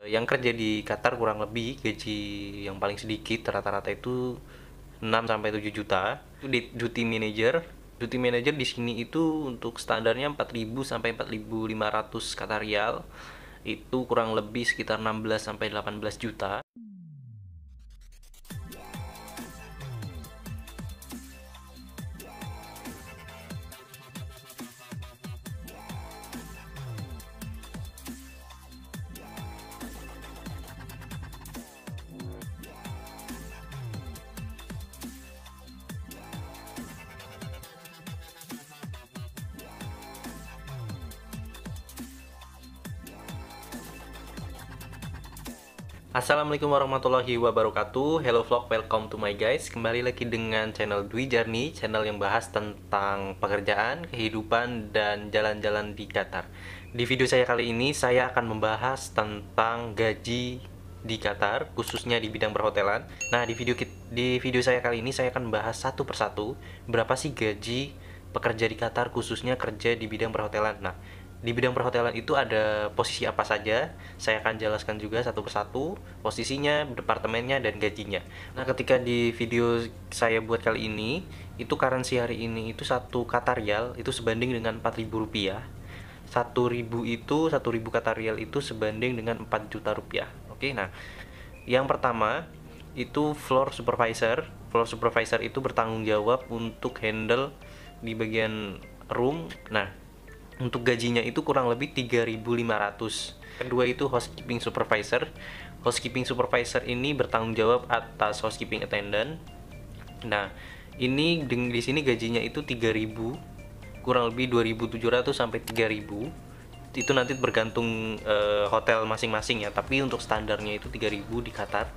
Yang kerja di Qatar kurang lebih gaji yang paling sedikit rata-rata itu 6 sampai 7 juta. Itu di duty manager. Duty manager di sini itu untuk standarnya 4.000 sampai 4.500 Qatar Rial. Itu kurang lebih sekitar 16 sampai 18 juta. Assalamualaikum warahmatullahi wabarakatuh. Hello vlog, welcome to my guys. Kembali lagi dengan channel Dwi Jarni, channel yang bahas tentang pekerjaan, kehidupan, dan jalan-jalan di Qatar. Di video saya kali ini saya akan membahas tentang gaji di Qatar, khususnya di bidang perhotelan. Nah, di video saya kali ini saya akan bahas satu persatu berapa sih gaji pekerja di Qatar, khususnya kerja di bidang perhotelan. Nah, di bidang perhotelan itu ada posisi apa saja, saya akan jelaskan juga satu persatu posisinya, departemennya, dan gajinya. Nah, ketika di video saya buat kali ini, itu currency hari ini itu 1 Qatar Rial itu sebanding dengan 4.000 rupiah. 1.000 Qatar Rial itu sebanding dengan 4 juta rupiah. Oke, nah yang pertama itu floor supervisor. Floor supervisor itu bertanggung jawab untuk handle di bagian room. Nah, untuk gajinya itu kurang lebih 3.500. Kedua itu housekeeping supervisor. Housekeeping supervisor ini bertanggung jawab atas housekeeping attendant. Nah, ini di sini gajinya itu 3.000, kurang lebih 2.700 sampai 3.000. Itu nanti bergantung hotel masing-masing ya, tapi untuk standarnya itu 3.000 di Qatar.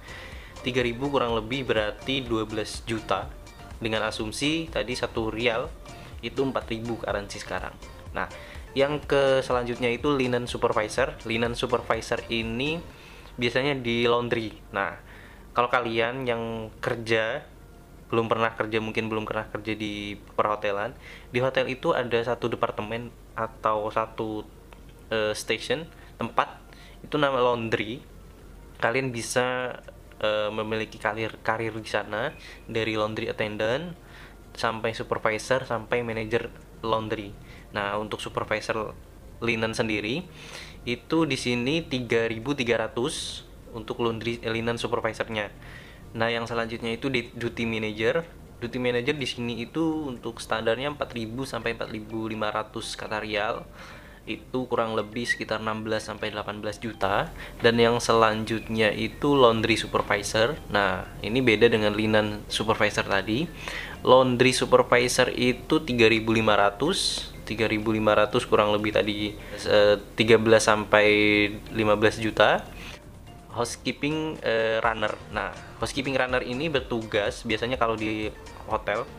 3.000 kurang lebih berarti 12 juta. Dengan asumsi tadi 1 rial itu 4.000 currency sekarang. Nah, yang ke selanjutnya itu linen supervisor. Linen supervisor ini biasanya di laundry. Nah, kalau kalian yang mungkin belum pernah kerja di perhotelan, di hotel itu ada satu departemen atau satu station, tempat itu nama laundry. Kalian bisa memiliki karir di sana, dari laundry attendant sampai supervisor sampai manager laundry. Nah, untuk supervisor linen sendiri itu di sini 3.300 untuk laundry linen supervisornya. Nah, yang selanjutnya itu di duty manager. Duty manager di sini itu untuk standarnya 4.000 sampai 4.500 Qatar Rial. Itu kurang lebih sekitar 16 sampai 18 juta. Dan yang selanjutnya itu laundry supervisor. Nah, ini beda dengan linen supervisor tadi. Laundry supervisor itu 3.500 kurang lebih tadi 13 sampai 15 juta. Housekeeping runner. Nah, housekeeping runner ini bertugas biasanya kalau di hotel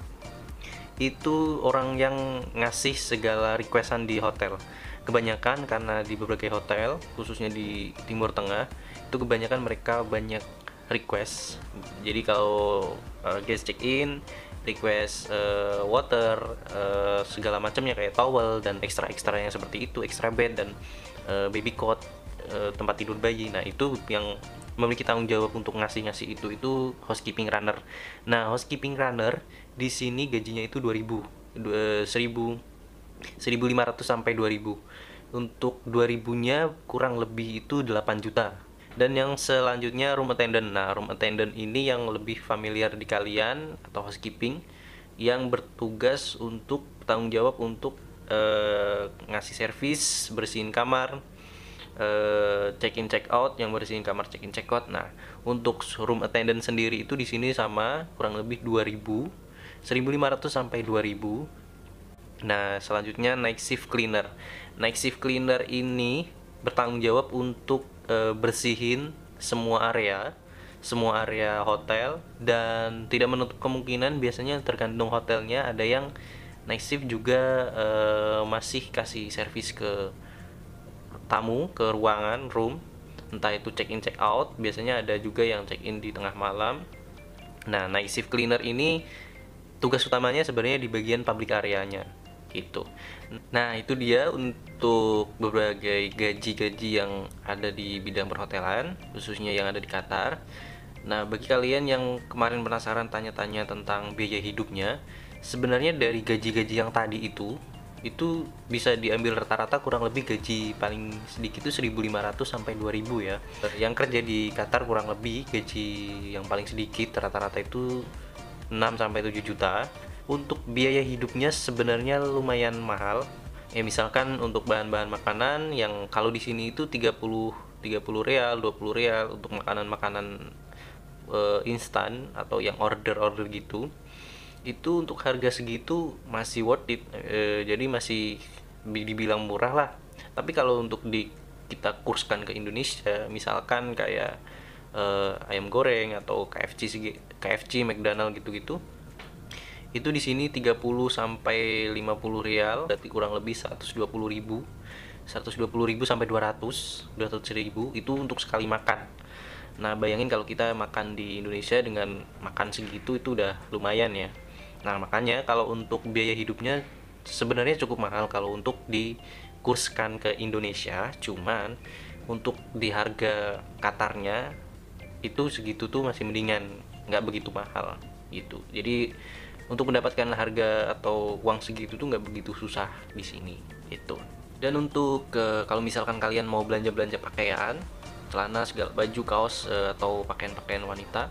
itu orang yang ngasih segala requestan di hotel. Kebanyakan karena di berbagai hotel, khususnya di Timur Tengah, itu kebanyakan mereka banyak request. Jadi kalau guest check in, request water, segala macamnya kayak towel dan ekstra-ekstra yang seperti itu, extra bed dan baby cot, tempat tidur bayi. Nah, itu yang memiliki tanggung jawab untuk ngasih itu housekeeping runner. Nah, housekeeping runner di sini gajinya itu 1.500 sampai 2.000. Untuk 2.000-nya kurang lebih itu 8 juta. Dan yang selanjutnya room attendant. Nah, room attendant ini yang lebih familiar di kalian, atau housekeeping, yang bertugas untuk tanggung jawab untuk ngasih servis, bersihin kamar, check in check out, yang bersihin kamar check in check out. Nah, untuk room attendant sendiri itu di sini sama, kurang lebih 2.000, 1.500 sampai 2.000. Nah, selanjutnya night shift cleaner. Night shift cleaner ini bertanggung jawab untuk bersihin semua area hotel, dan tidak menutup kemungkinan, biasanya tergantung hotelnya, ada yang night shift juga masih kasih servis ke tamu, ke ruangan room, entah itu check in check out. Biasanya ada juga yang check in di tengah malam. Nah, night shift cleaner ini tugas utamanya sebenarnya di bagian public areanya. gitu. Nah, itu dia untuk berbagai gaji-gaji yang ada di bidang perhotelan, khususnya yang ada di Qatar. Nah, bagi kalian yang kemarin penasaran tanya-tanya tentang biaya hidupnya, sebenarnya dari gaji-gaji yang tadi itu bisa diambil rata-rata kurang lebih gaji paling sedikit itu 1.500 sampai 2.000 ya. Yang kerja di Qatar kurang lebih gaji yang paling sedikit rata-rata itu 6 sampai 7 juta. Untuk biaya hidupnya sebenarnya lumayan mahal. Ya misalkan untuk bahan-bahan makanan yang kalau di sini itu 30 real, 20 real untuk makanan-makanan instan atau yang order-order gitu. Itu untuk harga segitu masih worth it. Jadi masih dibilang murah lah. Tapi kalau untuk kita kurskan ke Indonesia, misalkan kayak ayam goreng atau KFC, McDonald gitu-gitu, itu di sini 30 sampai 50 real, berarti kurang lebih 120.000 sampai 200.000 itu untuk sekali makan. Nah, bayangin kalau kita makan di Indonesia dengan makan segitu itu udah lumayan ya. Nah, makanya kalau untuk biaya hidupnya sebenarnya cukup mahal kalau untuk dikurskan ke Indonesia, cuman untuk di harga Qatarnya itu segitu tuh masih mendingan, nggak begitu mahal gitu. Jadi untuk mendapatkan harga atau uang segitu tuh nggak begitu susah di sini gitu. Dan untuk kalau misalkan kalian mau belanja pakaian, celana, segala baju, kaos atau pakaian-pakaian wanita,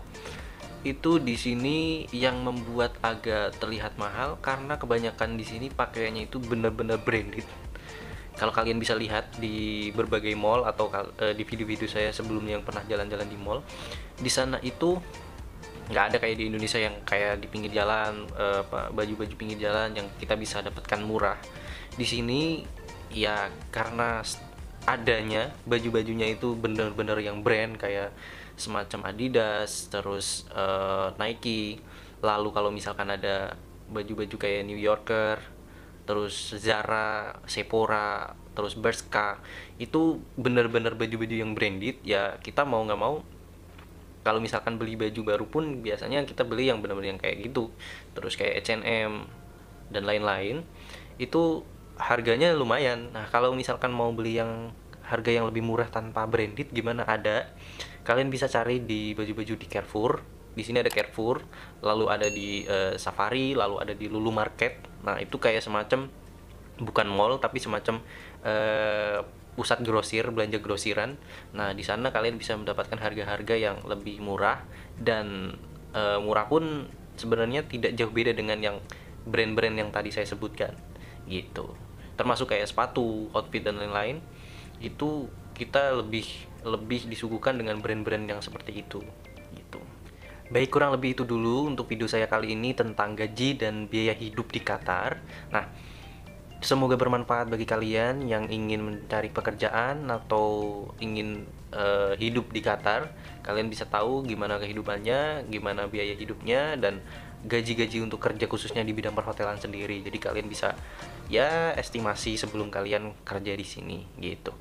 itu di sini yang membuat agak terlihat mahal karena kebanyakan di sini pakaiannya itu benar-benar branded. Kalau kalian bisa lihat di berbagai mall atau di video-video saya sebelumnya yang pernah jalan-jalan di mall, di sana itu nggak ada kayak di Indonesia yang kayak di pinggir jalan, baju-baju pinggir jalan yang kita bisa dapatkan murah. Di sini ya karena adanya baju-bajunya itu bener-bener yang brand kayak semacam Adidas, terus Nike. Lalu kalau misalkan ada baju-baju kayak New Yorker, terus Zara, Sephora, terus Bershka, itu bener-bener baju-baju yang branded ya. Kita mau nggak mau kalau misalkan beli baju baru pun biasanya kita beli yang benar-benar yang kayak gitu. Terus kayak H&M dan lain-lain itu harganya lumayan. Nah, kalau misalkan mau beli yang harga yang lebih murah tanpa branded gimana, ada. Kalian bisa cari di baju-baju di Carrefour. Di sini ada Carrefour, lalu ada di Safari, lalu ada di Lulu Market. Nah, itu kayak semacam bukan mall tapi semacam pusat grosir, belanja grosiran. Nah, di sana kalian bisa mendapatkan harga-harga yang lebih murah dan murah pun sebenarnya tidak jauh beda dengan yang brand-brand yang tadi saya sebutkan gitu. Termasuk kayak sepatu, outfit dan lain-lain. Itu kita lebih disuguhkan dengan brand-brand yang seperti itu gitu. Baik, kurang lebih itu dulu untuk video saya kali ini tentang gaji dan biaya hidup di Qatar. Nah, semoga bermanfaat bagi kalian yang ingin mencari pekerjaan atau ingin hidup di Qatar. Kalian bisa tahu gimana kehidupannya, gimana biaya hidupnya, dan gaji-gaji untuk kerja khususnya di bidang perhotelan sendiri. Jadi kalian bisa ya estimasi sebelum kalian kerja di sini gitu.